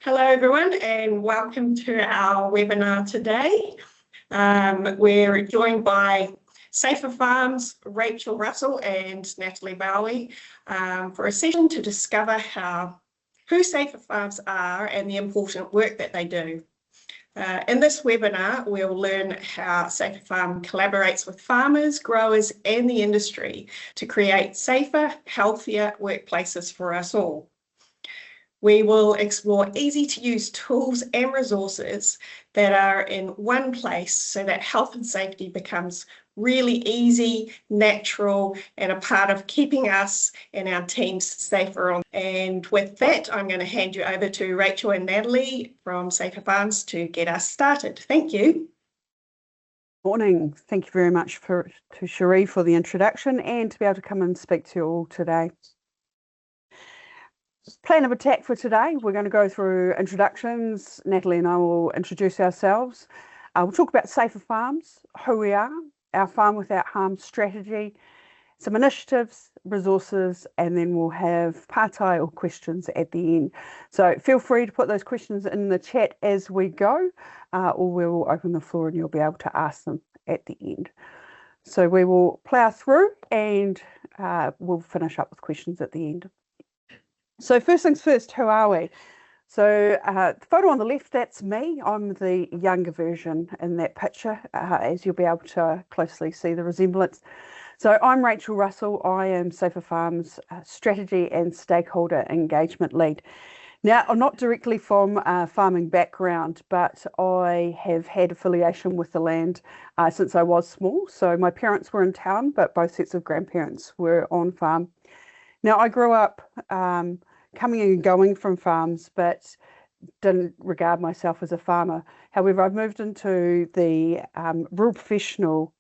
Hello everyone and welcome to our webinar today. We're joined by Safer Farms, Rachel Russell and Natalie Bowie for a session to discover who Safer Farms are and the important work that they do. In this webinar, we'll learn how Safer Farm collaborates with farmers, growers and the industry to create safer, healthier workplaces for us all. We will explore easy-to-use tools and resources that are in one place so that health and safety becomes really easy, natural, and a part of keeping us and our teams safer. And with that, I'm going to hand you over to Rachel and Natalie from Safer Farms to get us started. Thank you. Morning. Thank you very much to Cherie for the introduction and to be able to come and speak to you all today. Plan of attack for today, we're going to go through introductions. Natalie and I will introduce ourselves. We'll talk about Safer Farms, who we are, our Farm Without Harm strategy, some initiatives, resources, and then we'll have partai or questions at the end. So feel free to put those questions in the chat as we go, or we will open the floor and you'll be able to ask them at the end. So we will plough through and we'll finish up with questions at the end. So first things first, who are we? So the photo on the left, that's me. I'm the younger version in that picture, as you'll be able to closely see the resemblance. So I'm Rachel Russell. I am Safer Farms Strategy and Stakeholder Engagement Lead. Now, I'm not directly from a farming background, but I have had affiliation with the land since I was small. So my parents were in town, but both sets of grandparents were on farm. Now, I grew up coming and going from farms, but didn't regard myself as a farmer. However, I've moved into the rural professional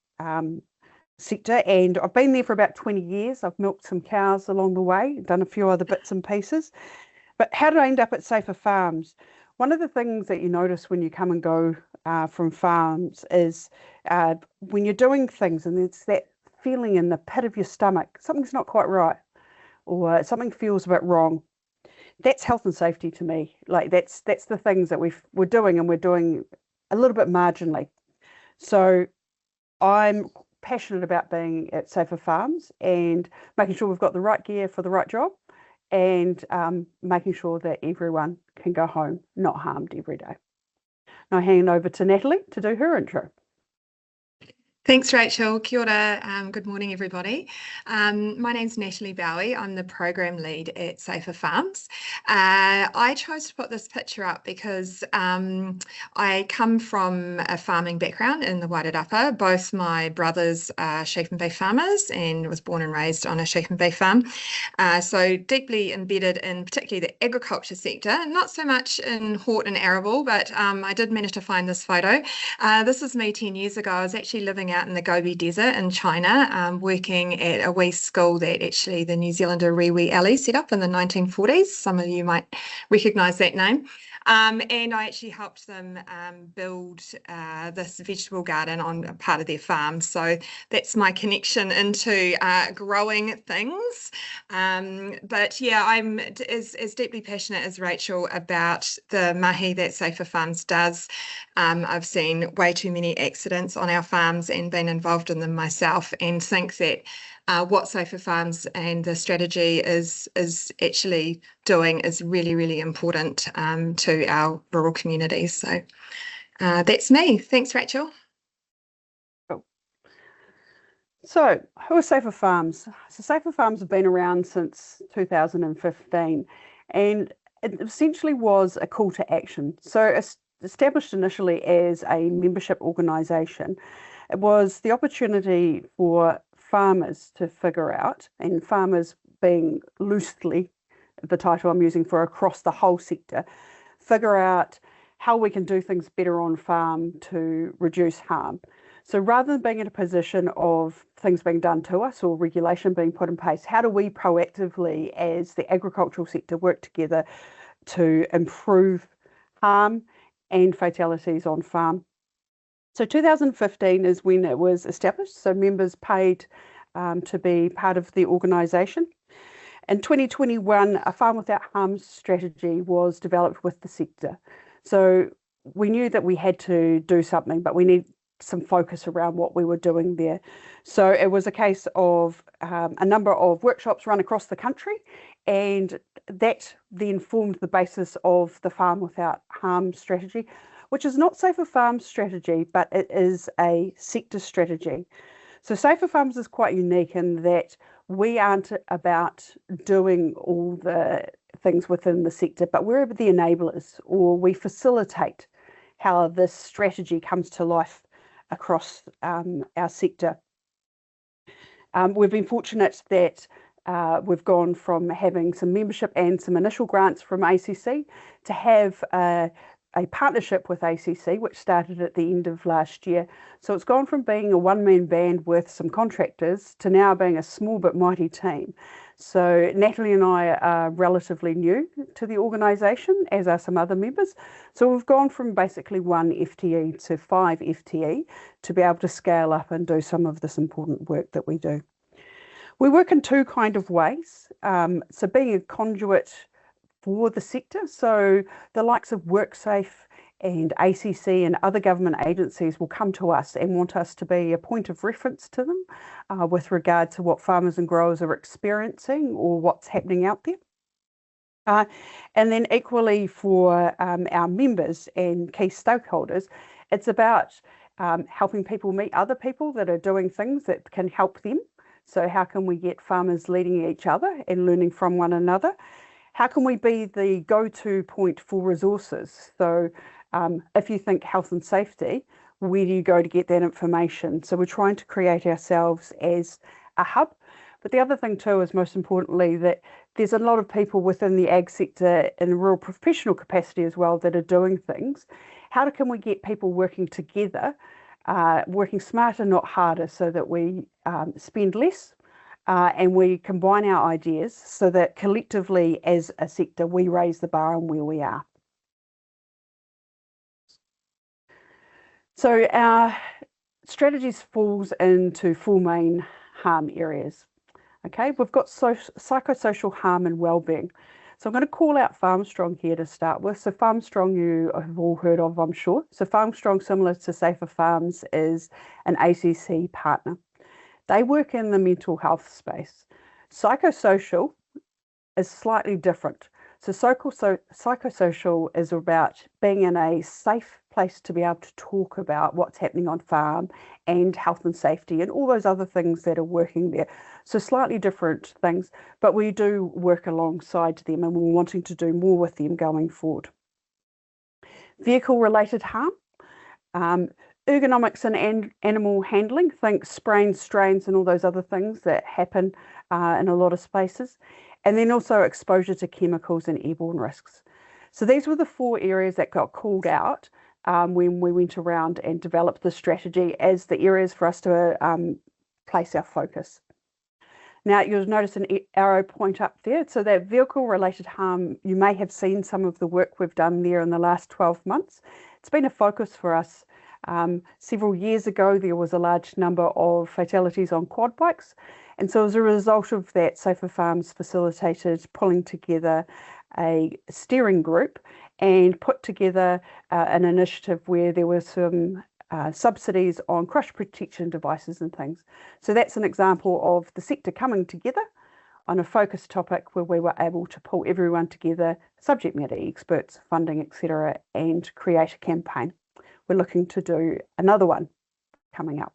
sector and I've been there for about 20 years. I've milked some cows along the way, done a few other bits and pieces. But how did I end up at Safer Farms? One of the things that you notice when you come and go from farms is when you're doing things and it's that feeling in the pit of your stomach, something's not quite right, or something feels a bit wrong. That's health and safety to me. Like that's the things that we're doing, and we're doing a little bit marginally. So I'm passionate about being at Safer Farms and making sure we've got the right gear for the right job, and making sure that everyone can go home not harmed every day. Now I hand over to Natalie to do her intro. Thanks, Rachel. Kia ora. Good morning, everybody. My name's Natalie Bowie. I'm the program lead at Safer Farms. I chose to put this picture up because I come from a farming background in the Wairarapa. Both my brothers are sheep and beef farmers and was born and raised on a sheep and beef farm. So deeply embedded in particularly the agriculture sector, not so much in hort and arable, but I did manage to find this photo. This is me 10 years ago. I was actually living out in the Gobi Desert in China, working at a wee school that actually the New Zealander Riwi Ali set up in the 1940s. Some of you might recognise that name. And I actually helped them build this vegetable garden on a part of their farm. So that's my connection into growing things. But yeah, I'm as deeply passionate as Rachel about the mahi that Safer Farms does. I've seen way too many accidents on our farms and been involved in them myself, and think that what Safer Farms and the strategy is actually doing is really, really important to our rural communities. So that's me. Thanks, Rachel. Cool. So who are Safer Farms? So Safer Farms have been around since 2015, and it essentially was a call to action. So it's established initially as a membership organisation. It was the opportunity for farmers to figure out, and farmers being loosely the title I'm using for across the whole sector, figure out how we can do things better on farm to reduce harm. So rather than being in a position of things being done to us or regulation being put in place, how do we proactively as the agricultural sector work together to improve harm and fatalities on farm? So 2015 is when it was established. So members paid to be part of the organisation. In 2021, a Farm Without Harm strategy was developed with the sector. So we knew that we had to do something, but we need some focus around what we were doing there. So it was a case of a number of workshops run across the country, and that then formed the basis of the Farm Without Harm strategy, which is not Safer Farms strategy, but it is a sector strategy. So Safer Farms is quite unique in that we aren't about doing all the things within the sector, but we're the enablers, or we facilitate how this strategy comes to life across our sector. We've been fortunate that we've gone from having some membership and some initial grants from ACC to have a partnership with ACC, which started at the end of last year. So it's gone from being a one-man band with some contractors to now being a small but mighty team. So Natalie and I are relatively new to the organisation, as are some other members. So we've gone from basically 1 FTE to 5 FTE to be able to scale up and do some of this important work that we do. We work in two kind of ways. So being a conduit for the sector, so the likes of WorkSafe and ACC and other government agencies will come to us and want us to be a point of reference to them with regard to what farmers and growers are experiencing or what's happening out there. And then equally for our members and key stakeholders, it's about helping people meet other people that are doing things that can help them. So how can we get farmers leading each other and learning from one another? How can we be the go-to point for resources? So if you think health and safety, where do you go to get that information? So we're trying to create ourselves as a hub. But the other thing too is, most importantly, that there's a lot of people within the ag sector in a real professional capacity as well that are doing things. How can we get people working together, working smarter, not harder, so that we spend less and we combine our ideas so that collectively as a sector we raise the bar on where we are. So our strategies falls into 4 main harm areas. Okay, we've got psychosocial harm and wellbeing. So I'm going to call out FarmStrong here to start with. So FarmStrong you have all heard of, I'm sure. So FarmStrong, similar to Safer Farms, is an ACC partner. They work in the mental health space. Psychosocial is slightly different. So psychosocial is about being in a safe place to be able to talk about what's happening on farm and health and safety and all those other things that are working there. So slightly different things, but we do work alongside them and we're wanting to do more with them going forward. Vehicle-related harm. Ergonomics and animal handling, think sprains, strains and all those other things that happen in a lot of spaces. And then also exposure to chemicals and airborne risks. So these were the 4 areas that got called out when we went around and developed the strategy as the areas for us to place our focus. Now you'll notice an arrow point up there. So that vehicle-related harm, you may have seen some of the work we've done there in the last 12 months. It's been a focus for us. Several years ago, there was a large number of fatalities on quad bikes. And so as a result of that, Safer Farms facilitated pulling together a steering group and put together an initiative where there were some subsidies on crush protection devices and things. So that's an example of the sector coming together on a focused topic where we were able to pull everyone together, subject matter experts, funding, etc., and create a campaign. We're looking to do another one coming up.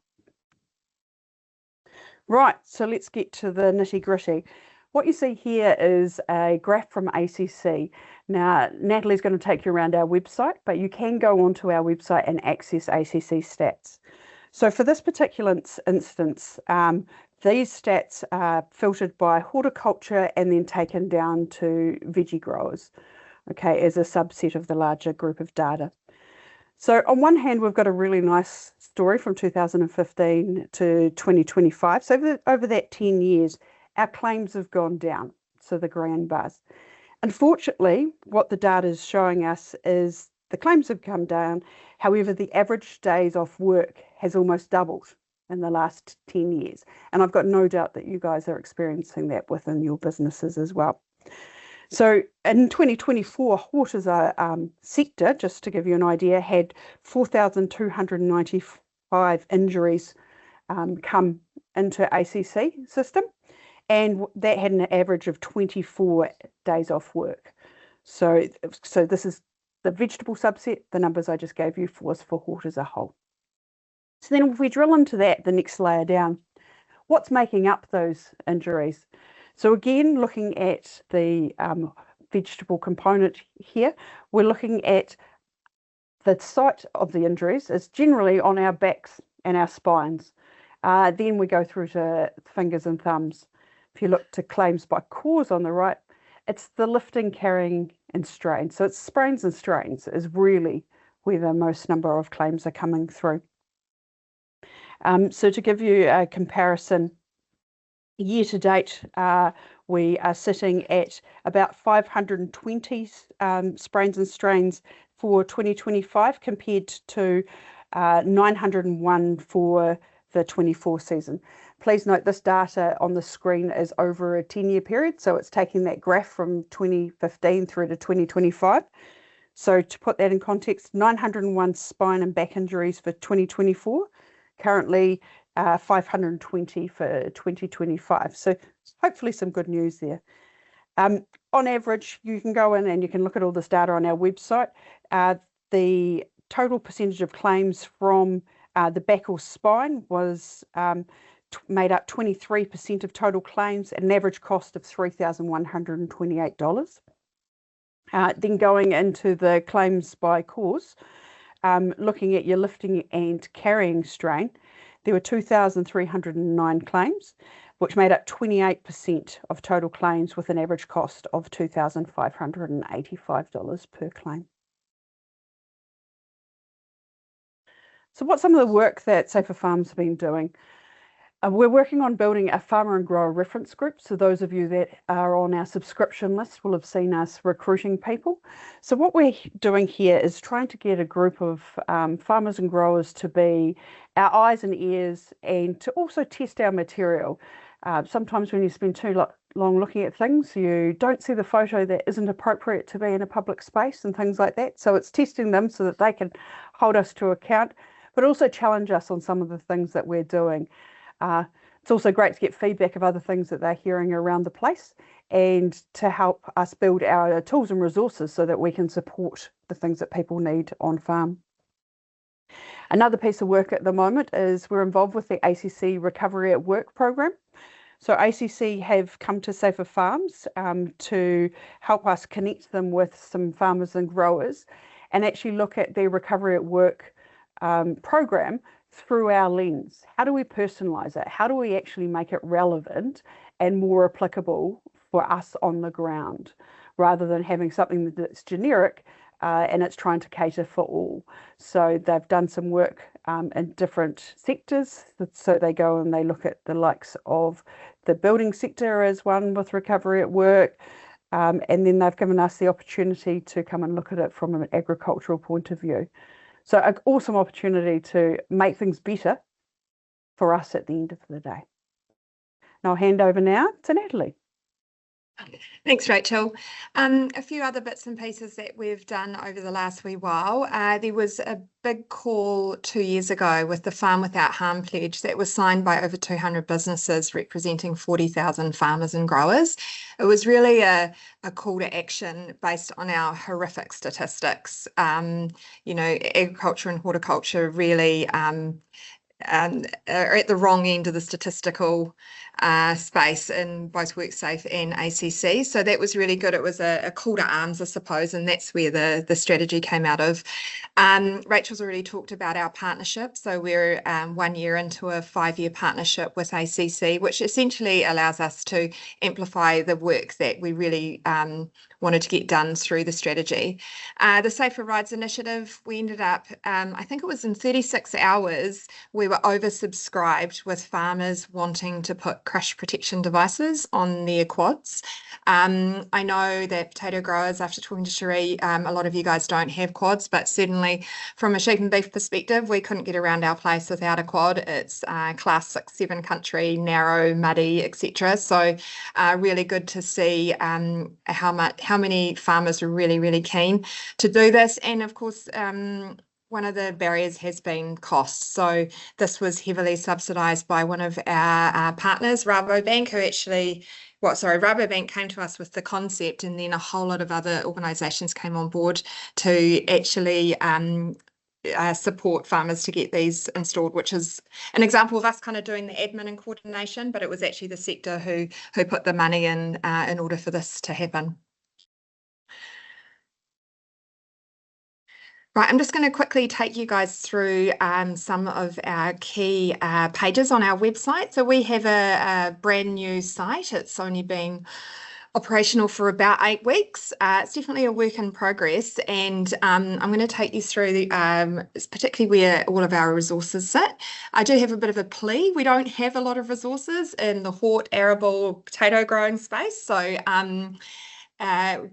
Right, so let's get to the nitty-gritty. What you see here is a graph from ACC. Now, Natalie's going to take you around our website, but you can go onto our website and access ACC stats. So for this particular instance, these stats are filtered by horticulture and then taken down to veggie growers, okay, as a subset of the larger group of data. So on one hand, we've got a really nice story from 2015 to 2025. So over that 10 years, our claims have gone down, so the green bars. Unfortunately, what the data is showing us is the claims have come down. However, the average days off work has almost doubled. in the last 10 years. And I've got no doubt that you guys are experiencing that within your businesses as well. So in 2024, Hortiza sector, just to give you an idea, had 4,295 injuries come into ACC system, and that had an average of 24 days off work. So this is the vegetable subset. The numbers I just gave you was for hort as a whole. So then if we drill into that, the next layer down, what's making up those injuries? So again, looking at the vegetable component here, we're looking at the site of the injuries is generally on our backs and our spines. Then we go through to fingers and thumbs. If you look to claims by cause on the right, it's the lifting, carrying and strain. So it's sprains and strains is really where the most number of claims are coming through. So to give you a comparison, year to date, we are sitting at about 520 sprains and strains for 2025 compared to 901 for the 24 season. Please note this data on the screen is over a 10-year period, so it's taking that graph from 2015 through to 2025. So to put that in context, 901 spine and back injuries for 2024, currently 520 for 2025. So hopefully some good news there. On average, you can go in and you can look at all this data on our website. The total percentage of claims from the back or spine was made up 23% of total claims at an average cost of $3,128. Then going into the claims by cause, looking at your lifting and carrying strain, there were 2,309 claims, which made up 28% of total claims with an average cost of $2,585 per claim. So what's some of the work that Safer Farms have been doing? We're working on building a farmer and grower reference group. So those of you that are on our subscription list will have seen us recruiting people. So what we're doing here is trying to get a group of farmers and growers to be our eyes and ears and to also test our material. Sometimes when you spend too long looking at things, you don't see the photo that isn't appropriate to be in a public space and things like that. So it's testing them so that they can hold us to account, but also challenge us on some of the things that we're doing. It's also great to get feedback of other things that they're hearing around the place and to help us build our tools and resources so that we can support the things that people need on farm. Another piece of work at the moment is we're involved with the ACC Recovery at Work program. So ACC have come to Safer Farms to help us connect them with some farmers and growers and actually look at their Recovery at Work program through our lens. How do we personalize it? How do we actually make it relevant and more applicable for us on the ground rather than having something that's generic and it's trying to cater for all? So they've done some work in different sectors. So they go and they look at the likes of the building sector as one with Recovery at Work. And then they've given us the opportunity to come and look at it from an agricultural point of view. So an awesome opportunity to make things better for us at the end of the day. And I'll hand over now to Natalie. Thanks, Rachel. A few other bits and pieces that we've done over the last wee while. There was a big call 2 years ago with the Farm Without Harm pledge that was signed by over 200 businesses representing 40,000 farmers and growers. It was really a call to action based on our horrific statistics. Agriculture and horticulture really are at the wrong end of the statistical space in both WorkSafe and ACC. So that was really good. It was a call to arms, I suppose, and that's where the strategy came out of. Rachel's already talked about our partnership. So we're 1 year into a 5-year partnership with ACC, which essentially allows us to amplify the work that we really wanted to get done through the strategy. The Safer Rides initiative, we ended up, I think it was in 36 hours, we were oversubscribed with farmers wanting to put crush protection devices on their quads. I know that potato growers, after talking to Cherie, a lot of you guys don't have quads, but certainly from a sheep and beef perspective, we couldn't get around our place without a quad. It's class 6, 7 country, narrow, muddy, etc. So really good to see how many farmers were really, really keen to do this. And of course, one of the barriers has been cost. So this was heavily subsidised by one of our partners, Rabobank, who actually, Rabobank came to us with the concept, and then a whole lot of other organisations came on board to actually support farmers to get these installed, which is an example of us kind of doing the admin and coordination, but it was actually the sector who put the money in order for this to happen. Right, I'm just going to quickly take you guys through some of our key pages on our website. So we have a brand new site. It's only been operational for about 8 weeks. It's definitely a work in progress, and I'm going to take you through particularly where all of our resources sit. I do have a bit of a plea. We don't have a lot of resources in the hort, arable, potato growing space, so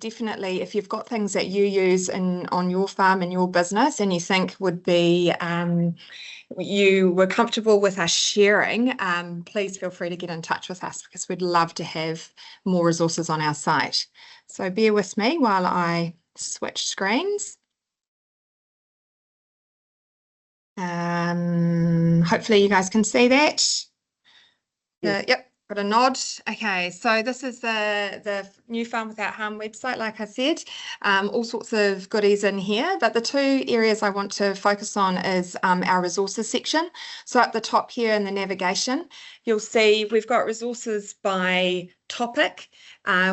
definitely, if you've got things that you use on your farm and your business and you think would be you were comfortable with us sharing, please feel free to get in touch with us, because we'd love to have more resources on our site. So bear with me while I switch screens. Hopefully you guys can see that. Yes. Yep. Got a nod. Okay, so this is the new Farm Without Harm website, like I said. All sorts of goodies in here, but the 2 areas I want to focus on is our resources section. So at the top here in the navigation, you'll see we've got resources by topic.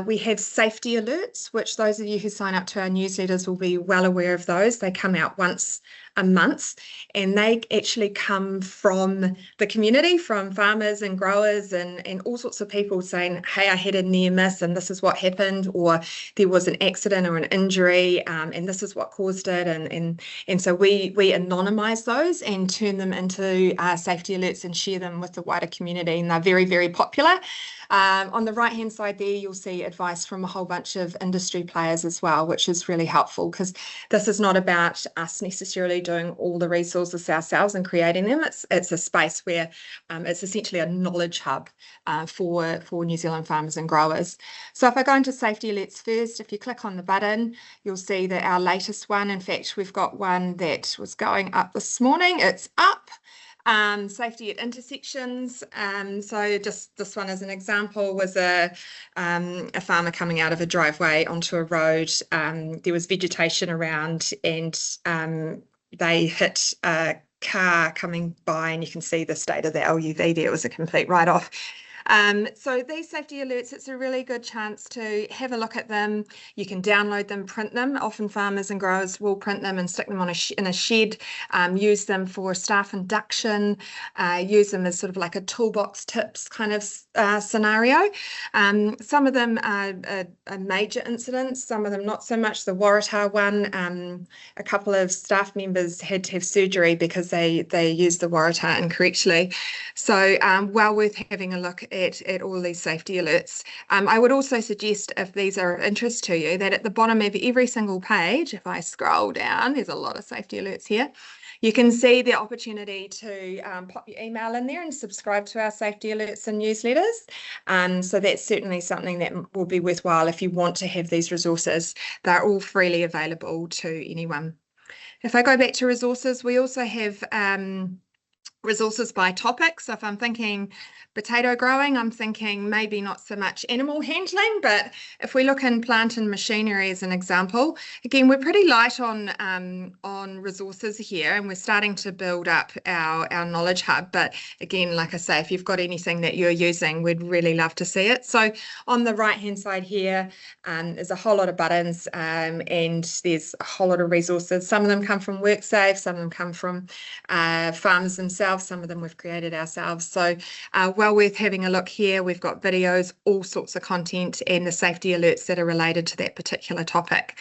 We have safety alerts, which those of you who sign up to our newsletters will be well aware of those. They come out once a month, and they actually come from the community, from farmers and growers and all sorts of people saying, hey, I had a near miss and this is what happened, or there was an accident or an injury and this is what caused it. And so we anonymize those and turn them into safety alerts and share them with the wider community, and they're very, very popular. On the right hand side there, you'll see advice from a whole bunch of industry players as well, which is really helpful, because this is not about us necessarily doing all the resources ourselves and creating them. It's a space where it's essentially a knowledge hub for New Zealand farmers and growers. So if I go into safety alerts first, if you click on the button, you'll see that our latest one, in fact, we've got one that was going up this morning. It's up. Safety at intersections. So just this one as an example was a farmer coming out of a driveway onto a road. There was vegetation around, and they hit a car coming by, and you can see the state of the LUV there. It was a complete write-off. So these safety alerts, it's a really good chance to have a look at them. You can download them, print them. Often farmers and growers will print them and stick them on in a shed, use them for staff induction, use them as sort of like a toolbox tips kind of scenario. Some of them are major incidents, some of them not so much. The Waratah one, a couple of staff members had to have surgery because they used the Waratah incorrectly. So well worth having a look at all these safety alerts. I would also suggest, if these are of interest to you, that at the bottom of every single page, if I scroll down, there's a lot of safety alerts here, you can see the opportunity to pop your email in there and subscribe to our safety alerts and newsletters. So that's certainly something that will be worthwhile if you want to have these resources. They're all freely available to anyone. If I go back to resources, we also have resources by topic. So if I'm thinking potato growing, I'm thinking maybe not so much animal handling, but if we look in plant and machinery as an example, again, we're pretty light on resources here, and we're starting to build up our knowledge hub. But again, like I say, if you've got anything that you're using, we'd really love to see it. So on the right hand side here, there's a whole lot of buttons, and there's a whole lot of resources. Some of them come from WorkSafe, some of them come from farmers themselves, some of them we've created ourselves. So well worth having a look here. We've got videos, all sorts of content, and the safety alerts that are related to that particular topic.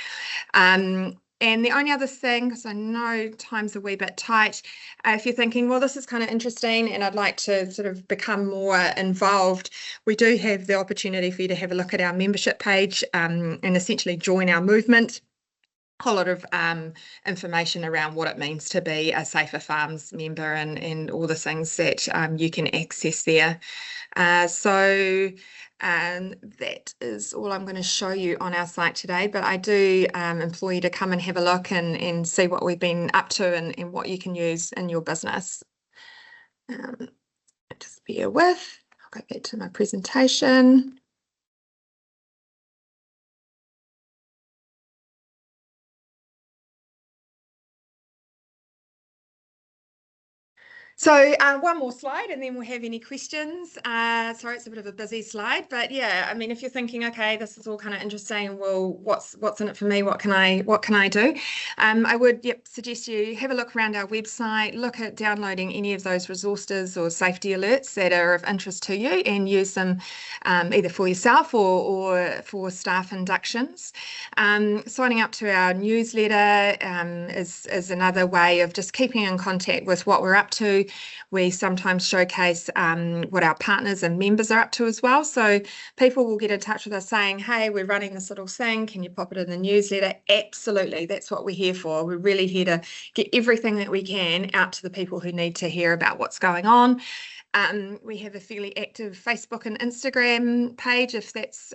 And the only other thing, because I know time's a wee bit tight, if you're thinking, well, this is kind of interesting and I'd like to sort of become more involved, we do have the opportunity for you to have a look at our membership page and essentially join our movement. A whole lot of information around what it means to be a Safer Farms member and all the things that you can access there. And that is all I'm going to show you on our site today, but I do implore you to come and have a look and see what we've been up to and what you can use in your business. Just bear with, I'll go back to my presentation. So one more slide and then we'll have any questions. Sorry, it's a bit of a busy slide, but yeah, I mean, if you're thinking, okay, this is all kind of interesting, well, what's in it for me? What can I do? I would suggest you have a look around our website, look at downloading any of those resources or safety alerts that are of interest to you and use them either for yourself or for staff inductions. Signing up to our newsletter is another way of just keeping in contact with what we're up to. We sometimes showcase what our partners and members are up to as well. So people will get in touch with us saying, hey, we're running this little thing. Can you pop it in the newsletter? Absolutely. That's what we're here for. We're really here to get everything that we can out to the people who need to hear about what's going on. We have a fairly active Facebook and Instagram page if that's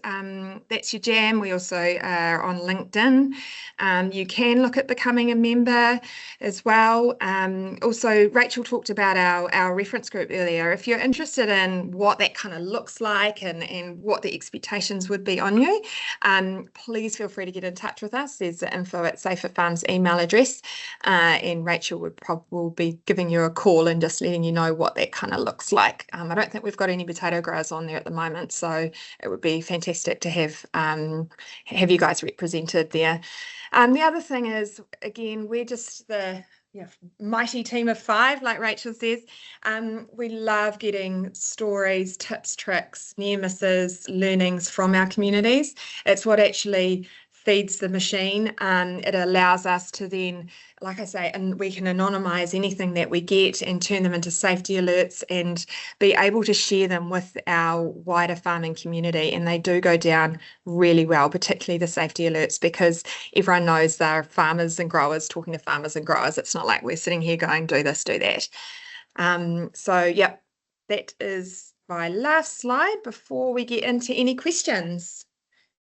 your jam. We also are on LinkedIn. You can look at becoming a member as well. Also, Rachel talked about our reference group earlier. If you're interested in what that kind of looks like and what the expectations would be on you, please feel free to get in touch with us. There's the info@Safer Farms email address, and Rachel will be giving you a call and just letting you know what that kind of looks like. I don't think we've got any potato growers on there at the moment, so it would be fantastic to have you guys represented there. The other thing is, again, we're just the mighty team of 5, like Rachel says. We love getting stories, tips, tricks, near misses, learnings from our communities. It's what actually feeds the machine. It allows us to then, like I say, and we can anonymize anything that we get and turn them into safety alerts and be able to share them with our wider farming community. And they do go down really well, particularly the safety alerts, because everyone knows they're farmers and growers talking to farmers and growers. It's not like we're sitting here going, do this, do that. So yeah, that is my last slide before we get into any questions.